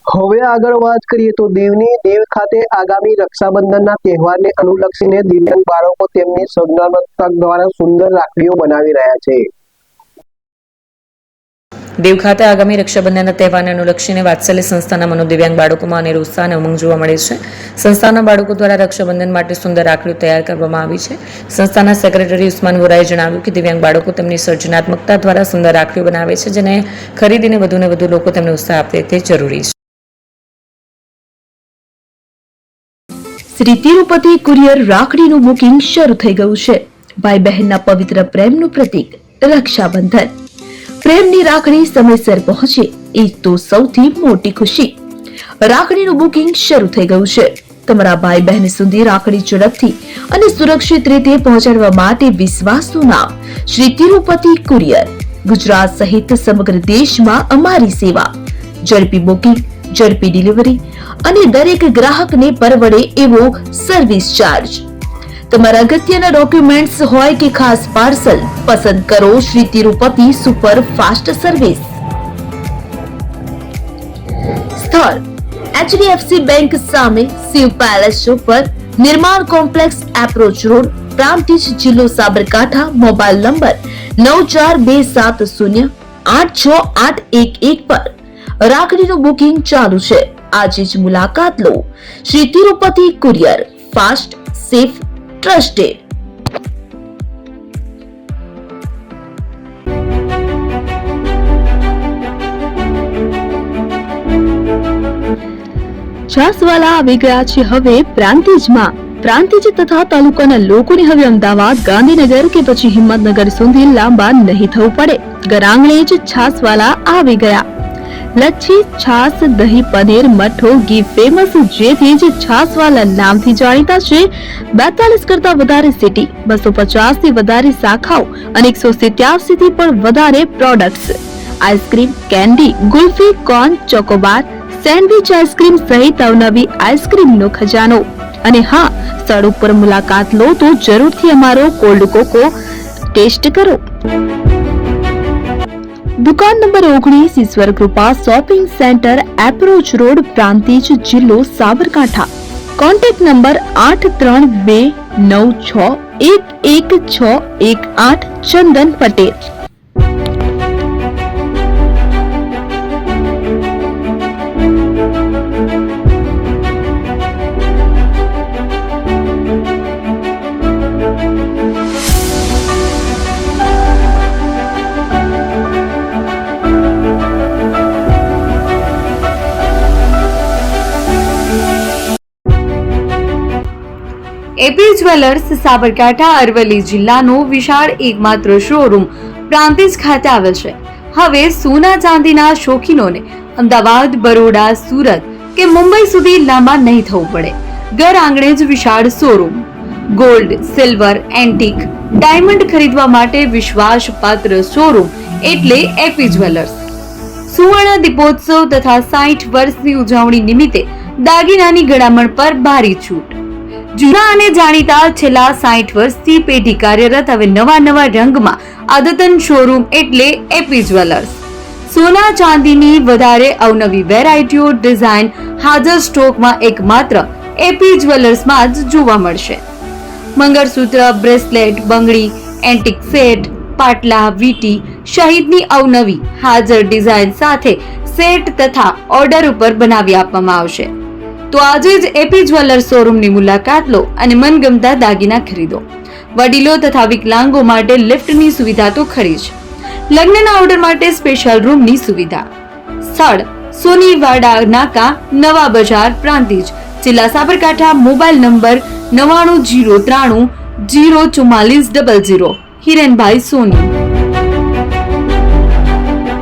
હવે આગળ વાત કરીએ તો દીવની દીવ ખાતે આગામી રક્ષાબંધનના તહેવારને અનુલક્ષીને દિવ્યાંગ બાળકો તેમની સર્જનાત્મકતા દ્વારા સુંદર રાખડીઓ બનાવી રહ્યા છે. દીવ ખાતે આગામી રક્ષાબંધનના તહેવારને અનુલક્ષીને વાત્સલ્ય સંસ્થાના મનોદિવ્યાંગ બાળકોમાં અનેરો ઉત્સાહ અને ઉમંગ જોવા મળે છે. સંસ્થાના બાળકો દ્વારા રક્ષાબંધન માટે સુંદર રાખડીઓ તૈયાર કરવામાં આવી છે. સંસ્થાના સેક્રેટરી ઉસ્માન વોરાએ જણાવ્યું કે દિવ્યાંગ બાળકો તેમની સર્જનાત્મકતા દ્વારા સુંદર રાખડીઓ બનાવે છે, જેને ખરીદીને વધુને વધુ લોકો તેમને ઉત્સાહ આપે તે જરૂરી છે. શ્રી તિરુપતિ કુરિયર રાખડીનું બુકિંગ શરૂ થઈ ગયું છે. ભાઈ બહેનના પવિત્ર પ્રેમનું પ્રતીક રક્ષાબંધન. પ્રેમની રાખડી સમયસર પહોંચે એ તો સૌથી મોટી ખુશી. રાખડીનું બુકિંગ શરૂ થઈ ગયું છે. તમારા ભાઈ બહેન સુધી રાખડી ઝડપથી અને સુરક્ષિત રીતે પહોંચાડવા માટે વિશ્વાસનું નામ શ્રી તિરુપતિ કુરિયર. ગુજરાત સહિત સમગ્ર દેશમાં અમારી સેવા. ઝડપી બુકિંગ, ઝડપી ડિલિવરી અને દરેક ગ્રાહકને પરવડે એવો સર્વિસ ચાર્જ. તમારા અગત્યના ડોક્યુમેન્ટ્સ હોય કે ખાસ પાર્સલ, પસંદ કરો Shri Tirupati super fast service. સ્થળ HDFC બેંક સામે, શિવ પેલેસ ઉપર, નિર્માણ કોમ્પ્લેક્સ, એપ્રોચ રોડ, પ્રાંતિજ, જિલ્લો સાબરકાંઠા. મોબાઈલ નંબર 9427086811 પર રાખડીનું બુકિંગ ચાલુ છે. આજે જ મુલાકાત લો. Shri Tirupati courier, fast, safe, trusted. છાસવાલા આવી ગયા છે હવે પ્રાંતિજમાં. પ્રાંતિજ તથા તાલુકાના લોકોને હવે અમદાવાદ, ગાંધીનગર કે પછી હિંમતનગર સુધી લાંબા નહીં થવું પડે. ઘર આંગણે જ છાસવાલા આવી ગયા. લચ્છી, છાસ, દહીં, પનીર, મઠો, ઘી ફેમસ, જેથી જ છાસવાલા નામથી જાણીતા છે. 42 કરતા વધારે સિટી, 250 થી વધારે શાખાઓ અને 187 થી પણ વધારે products. Ice cream, candy, kulfi, corn, Chocobar, sandwich ice cream સહિત અવનવી આઈસ્ક્રીમનો ખજાનો. અને હા, સ્થળ ઉપર મુલાકાત લો તો જરૂરથી અમારો કોલ્ડ કોકો ટેસ્ટ કરો. દુકાન number 19, Ishwar Krupa shopping centre, approach road, Prantij, જિલ્લો Sabarkantha. Contact number 8329611618. Chandan Patel. AP jewellers Sabarkantha Aravalli જિલ્લાનો વિશાળ એકમાત્ર શોરૂમ પ્રાંતિજ ખાતે આવેલ છે. હવે સોના ચાંદીના શોખીનોને અમદાવાદ, બરોડા, સુરત કે મુંબઈ સુધી લાંબા નહીં થવું પડે. ઘર આંગણે જ વિશાળ showroom. Gold, silver, antique, diamond ખરીદવા માટે વિશ્વાસપાત્ર શોરૂમ એટલે એપી જ્વેલર્સ. સુવર્ણ દીપોત્સવ તથા 60 વર્ષની ઉજવણી નિમિત્તે દાગીનાની ગળામણ પર ભારી છૂટ. જૂના અને જાણીતા છેલ્લા 60 વર્ષથી પેઢી કાર્યરત હવે નવા રંગમાં અદ્યતન શોરૂમ એટલે એપી જ્વેલર્સ. સોના ચાંદીની વધારે અવનવી વેરાયટીઓ, ડિઝાઇન હાજર સ્ટોકમાં એકમાત્ર એપી જ્વેલર્સમાં જ જોવા મળશે. મંગળસૂત્ર, બ્રેસલેટ, બંગડી, એન્ટિક સેટ, પાટલા, વીટી સહિતની અવનવી હાજર ડિઝાઇન સાથે સેટ તથા ઓર્ડર ઉપર બનાવી આપવામાં આવશે. તો આજે જ એપી જ્વેલર્સ શોરૂમની મુલાકાત લો અને મનગમતા દાગીના ખરીદો. વડીલો તથા વિકલાંગો માટે લિફ્ટની સુવિધા તો ખરી જ. લગ્નના ઓર્ડર માટે સ્પેશિયલ રૂમની સુવિધા. સ્થળ સોનીવાડા નાકા, નવા બજાર, પ્રાંતિજ, જિલ્લા સાબરકાંઠા. Mobile number 9903304400. હિરેનભાઈ સોની.